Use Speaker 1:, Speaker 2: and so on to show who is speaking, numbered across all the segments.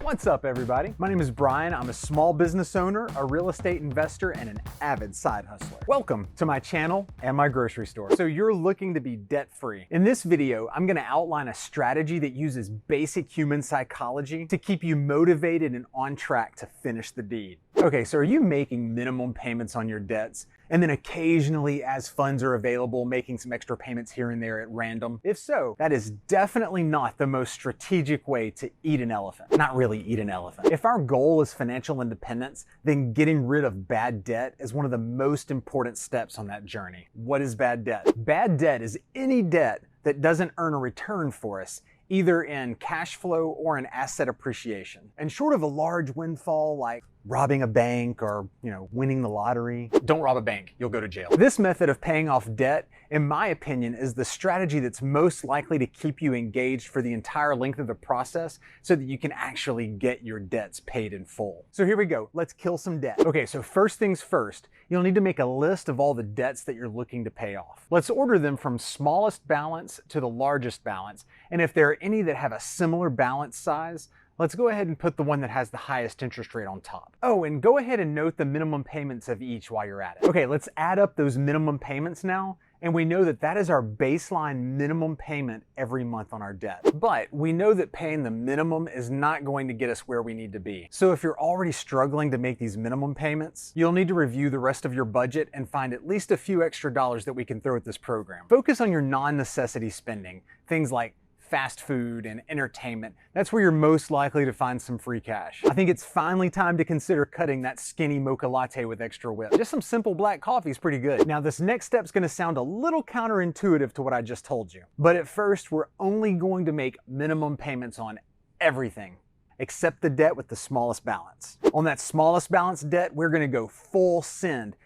Speaker 1: What's up, everybody? My name is Brian. I'm a small business owner, a real estate investor, and an avid side hustler. Welcome to my channel and my grocery store. So you're looking to be debt-free. In this video, I'm gonna outline a strategy that uses basic human psychology to keep you motivated and on track to finish the deed. Okay, so are you making minimum payments on your debts and then occasionally, as funds are available, making some extra payments here and there at random? If so, that is definitely not the most strategic way to eat an elephant. Not really eat an elephant. If our goal is financial independence, then getting rid of bad debt is one of the most important steps on that journey. What is bad debt? Bad debt is any debt that doesn't earn a return for us, either in cash flow or in asset appreciation. And short of a large windfall like robbing a bank or, winning the lottery, don't rob a bank, you'll go to jail. This method of paying off debt, in my opinion, is the strategy that's most likely to keep you engaged for the entire length of the process so that you can actually get your debts paid in full. So here we go, let's kill some debt. Okay, so first things first, you'll need to make a list of all the debts that you're looking to pay off. Let's order them from smallest balance to the largest balance, and if there are any that have a similar balance size, let's go ahead and put the one that has the highest interest rate on top. Oh, and go ahead and note the minimum payments of each while you're at it. Okay, let's add up those minimum payments now, and we know that that is our baseline minimum payment every month on our debt. But we know that paying the minimum is not going to get us where we need to be. So if you're already struggling to make these minimum payments, you'll need to review the rest of your budget and find at least a few extra dollars that we can throw at this program. Focus on your non-necessity spending, things like fast food and entertainment. That's where you're most likely to find some free cash. I think it's finally time to consider cutting that skinny mocha latte with extra whip. Just some simple black coffee is pretty good. Now, this next step's gonna sound a little counterintuitive to what I just told you. But at first, we're only going to make minimum payments on everything except the debt with the smallest balance. On that smallest balance debt, we're gonna go full send.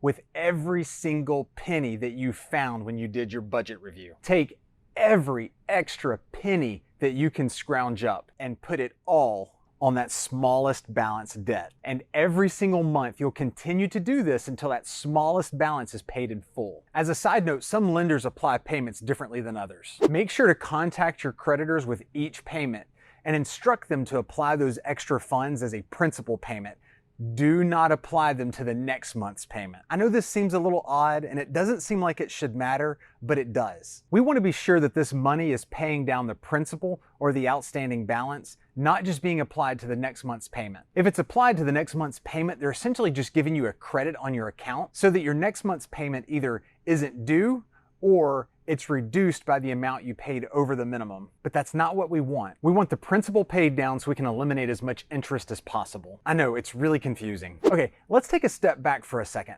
Speaker 1: With every single penny that you found when you did your budget review. Take every extra penny that you can scrounge up and put it all on that smallest balance debt. And every single month, you'll continue to do this until that smallest balance is paid in full. As a side note, some lenders apply payments differently than others. Make sure to contact your creditors with each payment and instruct them to apply those extra funds as a principal payment. Do not apply them to the next month's payment. I know this seems a little odd and it doesn't seem like it should matter, but it does. We want to be sure that this money is paying down the principal or the outstanding balance, not just being applied to the next month's payment. If it's applied to the next month's payment, they're essentially just giving you a credit on your account so that your next month's payment either isn't due or it's reduced by the amount you paid over the minimum. But that's not what we want. We want the principal paid down so we can eliminate as much interest as possible. I know, it's really confusing. Okay, let's take a step back for a second.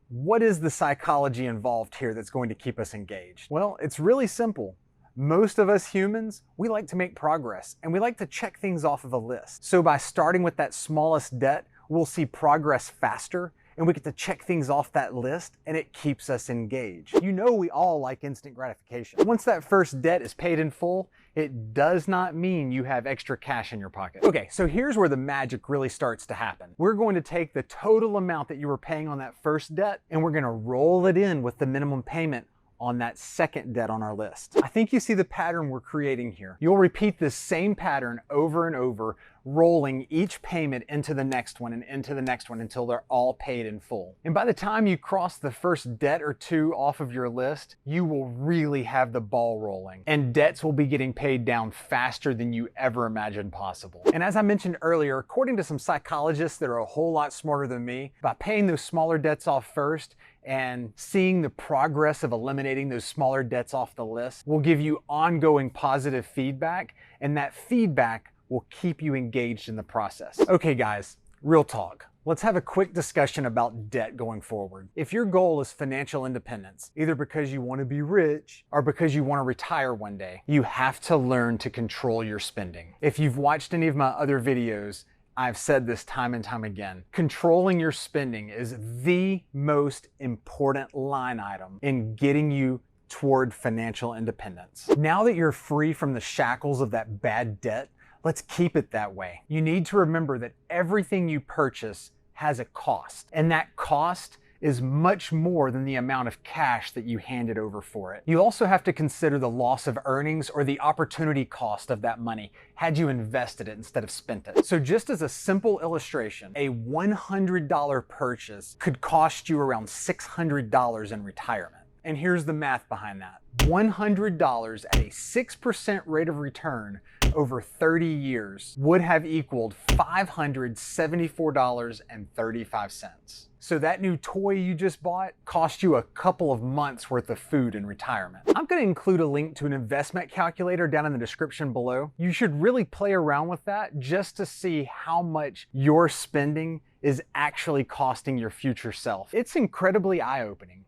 Speaker 1: What is the psychology involved here that's going to keep us engaged? Well, it's really simple. Most of us humans, we like to make progress and we like to check things off of a list. So by starting with that smallest debt, we'll see progress faster and we get to check things off that list and it keeps us engaged. You know we all like instant gratification. Once that first debt is paid in full, it does not mean you have extra cash in your pocket. Okay, so here's where the magic really starts to happen. We're going to take the total amount that you were paying on that first debt and we're gonna roll it in with the minimum payment on that second debt on our list. I think you see the pattern we're creating here. You'll repeat this same pattern over and over, rolling each payment into the next one and into the next one until they're all paid in full. And by the time you cross the first debt or two off of your list, you will really have the ball rolling and debts will be getting paid down faster than you ever imagined possible. And as I mentioned earlier, according to some psychologists that are a whole lot smarter than me, by paying those smaller debts off first and seeing the progress of eliminating those smaller debts off the list will give you ongoing positive feedback, and that feedback will keep you engaged in the process. Okay guys, real talk. Let's have a quick discussion about debt going forward. If your goal is financial independence, either because you want to be rich or because you want to retire one day, you have to learn to control your spending. If you've watched any of my other videos, I've said this time and time again. Controlling your spending is the most important line item in getting you toward financial independence. Now that you're free from the shackles of that bad debt, let's keep it that way. You need to remember that everything you purchase has a cost, and that cost is much more than the amount of cash that you handed over for it. You also have to consider the loss of earnings or the opportunity cost of that money had you invested it instead of spent it. So just as a simple illustration, a $100 purchase could cost you around $600 in retirement. And here's the math behind that. $100 at a 6% rate of return over 30 years would have equaled $574.35. So that new toy you just bought cost you a couple of months worth of food in retirement. I'm going to include a link to an investment calculator down in the description below. You should really play around with that just to see how much your spending is actually costing your future self. It's incredibly eye-opening.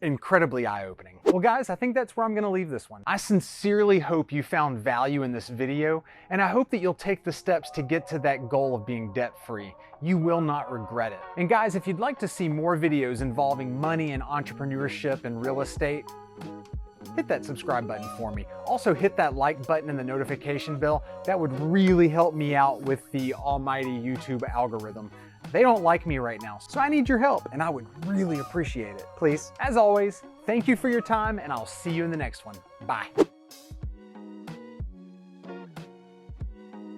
Speaker 1: Incredibly eye-opening. Well guys, I think that's where I'm gonna leave this one. I sincerely hope you found value in this video, and I hope that you'll take the steps to get to that goal of being debt-free. You will not regret it. And guys, if you'd like to see more videos involving money and entrepreneurship and real estate, hit that subscribe button for me. Also hit that like button and the notification bell. That would really help me out with the almighty YouTube algorithm. They don't like me right now, so I need your help, and I would really appreciate it. Please. As always, thank you for your time, and I'll see you in the next one. Bye.